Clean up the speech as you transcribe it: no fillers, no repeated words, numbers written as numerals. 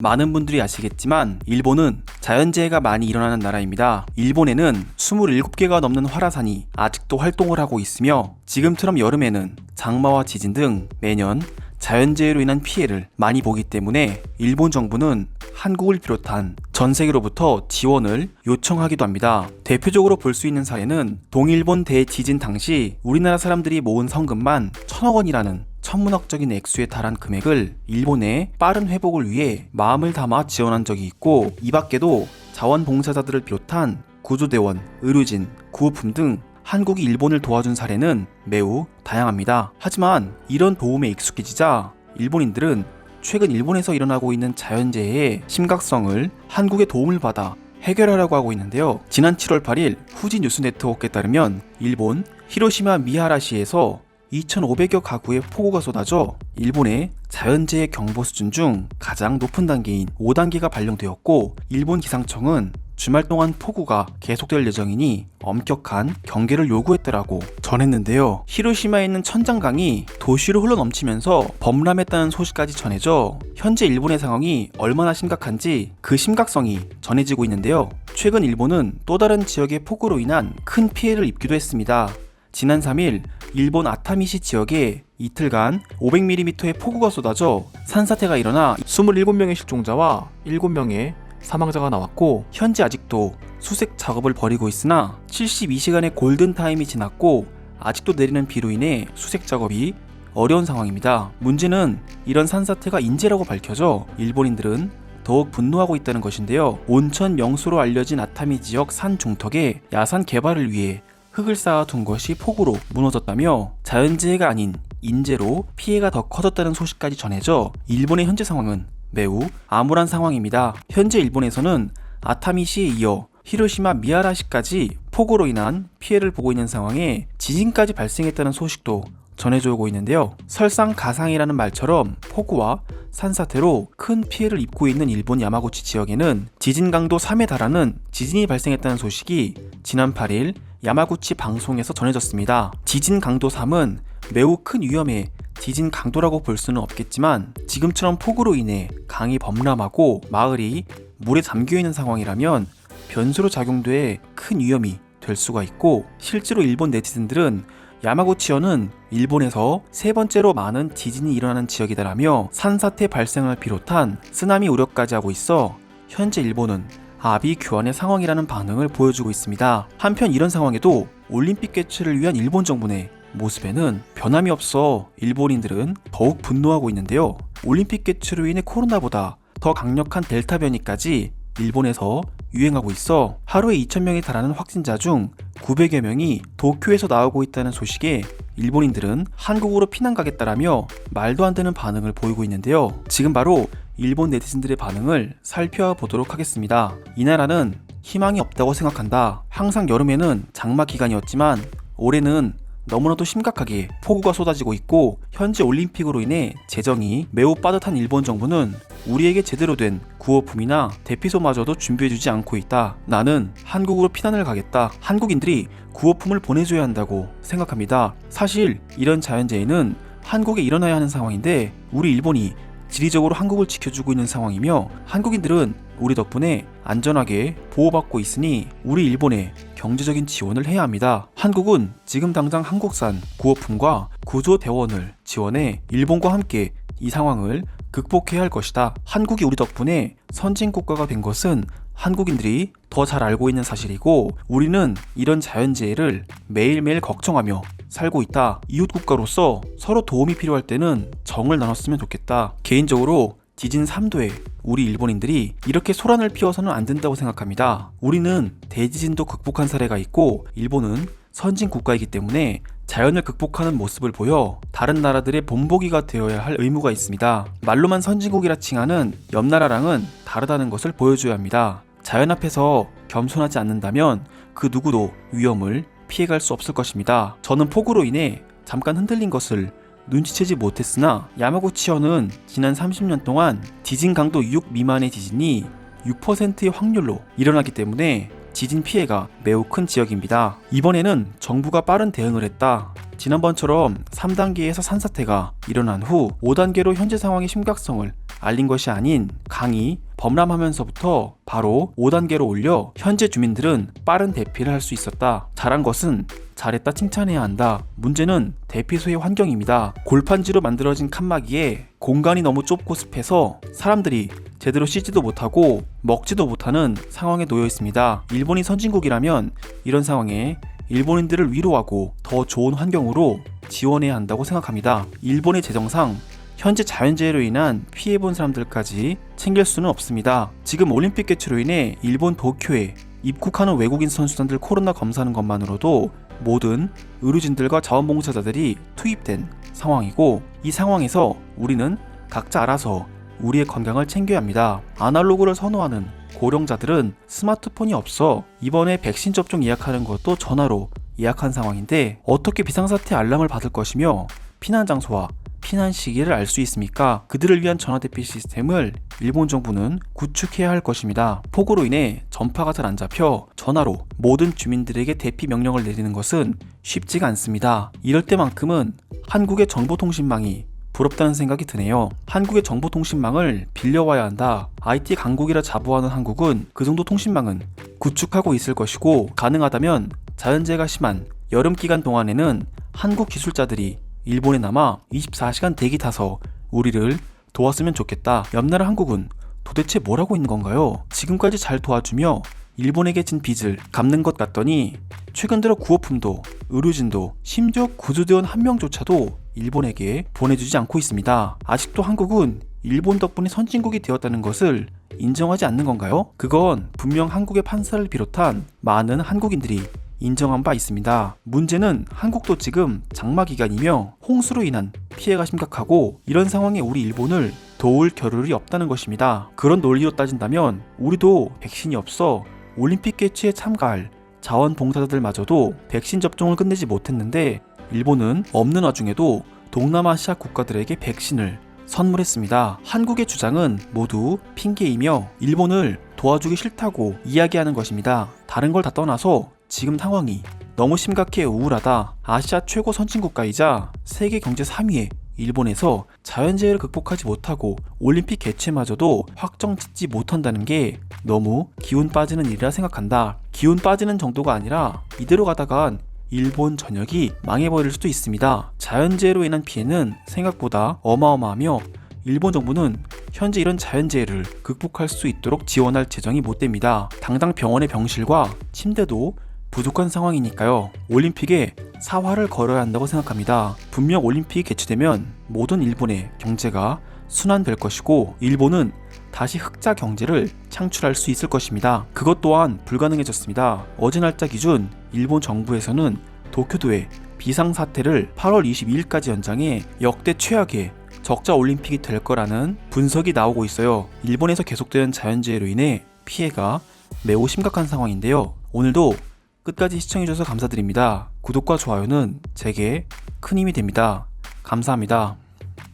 많은 분들이 아시겠지만 일본은 자연재해가 많이 일어나는 나라입니다. 일본에는 27개가 넘는 활화산이 아직도 활동을 하고 있으며 지금처럼 여름에는 장마와 지진 등 매년 자연재해로 인한 피해를 많이 보기 때문에 일본 정부는 한국을 비롯한 전 세계로부터 지원을 요청하기도 합니다. 대표적으로 볼 수 있는 사례는 동일본 대지진 당시 우리나라 사람들이 모은 성금만 1,000억 원이라는 천문학적인 액수에 달한 금액을 일본의 빠른 회복을 위해 마음을 담아 지원한 적이 있고, 이 밖에도 자원봉사자들을 비롯한 구조대원, 의료진, 구호품 등 한국이 일본을 도와준 사례는 매우 다양합니다. 하지만 이런 도움에 익숙해지자 일본인들은 최근 일본에서 일어나고 있는 자연재해의 심각성을 한국의 도움을 받아 해결하려고 하고 있는데요. 지난 7월 8일 후지 뉴스 네트워크에 따르면 일본 히로시마 미하라시에서 2,500여 가구의 폭우가 쏟아져 일본의 자연재해 경보 수준 중 가장 높은 단계인 5단계가 발령되었고, 일본 기상청은 주말 동안 폭우가 계속될 예정이니 엄격한 경계를 요구했다라고 전했는데요. 히로시마에 있는 천장강이 도시로 흘러넘치면서 범람했다는 소식까지 전해져 현재 일본의 상황이 얼마나 심각한지 그 심각성이 전해지고 있는데요. 최근 일본은 또 다른 지역의 폭우로 인한 큰 피해를 입기도 했습니다. 지난 3일 일본 아타미시 지역에 이틀간 500mm의 폭우가 쏟아져 산사태가 일어나 27명의 실종자와 7명의 사망자가 나왔고, 현재 아직도 수색 작업을 벌이고 있으나 72시간의 골든타임이 지났고 아직도 내리는 비로 인해 수색 작업이 어려운 상황입니다. 문제는 이런 산사태가 인재라고 밝혀져 일본인들은 더욱 분노하고 있다는 것인데요. 온천 명소로 알려진 아타미 지역 산 중턱에 야산 개발을 위해 흙을 쌓아둔 것이 폭우로 무너졌다며 자연재해가 아닌 인재로 피해가 더 커졌다는 소식까지 전해져 일본의 현재 상황은 매우 암울한 상황입니다. 현재 일본에서는 아타미시에 이어 히로시마 미하라시까지 폭우로 인한 피해를 보고 있는 상황에 지진까지 발생했다는 소식도 전해져 오고 있는데요. 설상가상이라는 말처럼 폭우와 산사태로 큰 피해를 입고 있는 일본 야마구치 지역에는 지진 강도 3에 달하는 지진이 발생했다는 소식이 지난 8일 야마구치 방송에서 전해졌습니다. 지진 강도 3은 매우 큰 위험의 지진 강도라고 볼 수는 없겠지만 지금처럼 폭우로 인해 강이 범람하고 마을이 물에 잠겨있는 상황이라면 변수로 작용돼 큰 위험이 될 수가 있고, 실제로 일본 네티즌들은 야마구치현은 일본에서 세 번째로 많은 지진이 일어나는 지역이다라며 산사태 발생을 비롯한 쓰나미 우려까지 하고 있어 현재 일본은 아비 규환의 상황이라는 반응을 보여주고 있습니다. 한편 이런 상황에도 올림픽 개최를 위한 일본 정부의 모습에는 변함이 없어 일본인들은 더욱 분노하고 있는데요. 올림픽 개최로 인해 코로나보다 더 강력한 델타 변이까지 일본에서 유행하고 있어 하루에 2,000명에 달하는 확진자 중 900여 명이 도쿄에서 나오고 있다는 소식에 일본인들은 한국으로 피난 가겠다라며 말도 안 되는 반응을 보이고 있는데요. 지금 바로 일본 네티즌들의 반응을 살펴보도록 하겠습니다. 이 나라는 희망이 없다고 생각한다. 항상 여름에는 장마 기간이었지만 올해는 너무나도 심각하게 폭우가 쏟아지고 있고, 현재 올림픽으로 인해 재정이 매우 빠듯한 일본 정부는 우리에게 제대로 된 구호품이나 대피소마저도 준비해주지 않고 있다. 나는 한국으로 피난을 가겠다. 한국인들이 구호품을 보내줘야 한다고 생각합니다. 사실 이런 자연재해는 한국에 일어나야 하는 상황인데 우리 일본이 지리적으로 한국을 지켜주고 있는 상황이며 한국인들은 우리 덕분에 안전하게 보호받고 있으니 우리 일본에 경제적인 지원을 해야 합니다. 한국은 지금 당장 한국산 구호품과 구조대원을 지원해 일본과 함께 이 상황을 극복해야 할 것이다. 한국이 우리 덕분에 선진국가가 된 것은 한국인들이 더 잘 알고 있는 사실이고, 우리는 이런 자연재해를 매일매일 걱정하며 살고 있다. 이웃국가로서 서로 도움이 필요할 때는 정을 나눴으면 좋겠다. 개인적으로 지진 3도에 우리 일본인들이 이렇게 소란을 피워서는 안 된다고 생각합니다. 우리는 대지진도 극복한 사례가 있고 일본은 선진국가이기 때문에 자연을 극복하는 모습을 보여 다른 나라들의 본보기가 되어야 할 의무가 있습니다. 말로만 선진국이라 칭하는 옆나라랑은 다르다는 것을 보여줘야 합니다. 자연 앞에서 겸손하지 않는다면 그 누구도 위험을 피해갈 수 없을 것입니다. 저는 폭우로 인해 잠깐 흔들린 것을 눈치채지 못했으나 야마구치현은 지난 30년 동안 지진 강도 6 미만의 지진이 6%의 확률로 일어나기 때문에 지진 피해가 매우 큰 지역입니다. 이번에는 정부가 빠른 대응을 했다. 지난번처럼 3단계에서 산사태가 일어난 후 5단계로 현재 상황의 심각성을 알린 것이 아닌 강이 범람하면서부터 바로 5단계로 올려 현재 주민들은 빠른 대피를 할 수 있었다. 잘한 것은 잘했다 칭찬해야 한다. 문제는 대피소의 환경입니다. 골판지로 만들어진 칸막이에 공간이 너무 좁고 습해서 사람들이 제대로 씻지도 못하고 먹지도 못하는 상황에 놓여 있습니다. 일본이 선진국이라면 이런 상황에 일본인들을 위로하고 더 좋은 환경으로 지원해야 한다고 생각합니다. 일본의 재정상 현재 자연재해로 인한 피해본 사람들까지 챙길 수는 없습니다. 지금 올림픽 개최로 인해 일본 도쿄에 입국하는 외국인 선수단들 코로나 검사하는 것만으로도 모든 의료진들과 자원봉사자들이 투입된 상황이고, 이 상황에서 우리는 각자 알아서 우리의 건강을 챙겨야 합니다. 아날로그를 선호하는 고령자들은 스마트폰이 없어 이번에 백신 접종 예약하는 것도 전화로 예약한 상황인데 어떻게 비상사태 알람을 받을 것이며 피난 장소와 피난 시기를 알 수 있습니까? 그들을 위한 전화 대피 시스템을 일본 정부는 구축해야 할 것입니다. 폭우로 인해 전파가 잘 안 잡혀 전화로 모든 주민들에게 대피 명령을 내리는 것은 쉽지가 않습니다. 이럴 때만큼은 한국의 정보통신망이 부럽다는 생각이 드네요. 한국의 정보통신망을 빌려와야 한다. IT 강국이라 자부하는 한국은 그 정도 통신망은 구축하고 있을 것이고, 가능하다면 자연재해가 심한 여름 기간 동안에는 한국 기술자들이 일본에 남아 24시간 대기 타서 우리를 도왔으면 좋겠다. 옆나라 한국은 도대체 뭘 하고 있는 건가요? 지금까지 잘 도와주며 일본에게 진 빚을 갚는 것 같더니 최근 들어 구호품도 의료진도 심지어 구조대원 한 명조차도 일본에게 보내주지 않고 있습니다. 아직도 한국은 일본 덕분에 선진국이 되었다는 것을 인정하지 않는 건가요? 그건 분명 한국의 판사를 비롯한 많은 한국인들이 인정한 바 있습니다. 문제는 한국도 지금 장마 기간이며 홍수로 인한 피해가 심각하고, 이런 상황에 우리 일본을 도울 겨를이 없다는 것입니다. 그런 논리로 따진다면 우리도 백신이 없어 올림픽 개최에 참가할 자원봉사자들마저도 백신 접종을 끝내지 못했는데, 일본은 없는 와중에도 동남아시아 국가들에게 백신을 선물했습니다. 한국의 주장은 모두 핑계이며 일본을 도와주기 싫다고 이야기하는 것입니다. 다른 걸 다 떠나서 지금 상황이 너무 심각해 우울하다. 아시아 최고 선진국가이자 세계 경제 3위의 일본에서 자연재해를 극복하지 못하고 올림픽 개최마저도 확정 짓지 못한다는 게 너무 기운 빠지는 일이라 생각한다. 기운 빠지는 정도가 아니라 이대로 가다간 일본 전역이 망해버릴 수도 있습니다. 자연재해로 인한 피해는 생각보다 어마어마하며 일본 정부는 현재 이런 자연재해를 극복할 수 있도록 지원할 재정이 못 됩니다. 당장 병원의 병실과 침대도 부족한 상황이니까요. 올림픽에 사활을 걸어야 한다고 생각합니다. 분명 올림픽이 개최되면 모든 일본의 경제가 순환될 것이고, 일본은 다시 흑자 경제를 창출할 수 있을 것입니다. 그것 또한 불가능해졌습니다. 어제 날짜 기준 일본 정부에서는 도쿄도의 비상사태를 8월 22일까지 연장해 역대 최악의 적자 올림픽이 될 거라는 분석이 나오고 있어요. 일본에서 계속되는 자연재해로 인해 피해가 매우 심각한 상황인데요. 오늘도 끝까지 시청해주셔서 감사드립니다. 구독과 좋아요는 제게 큰 힘이 됩니다. 감사합니다.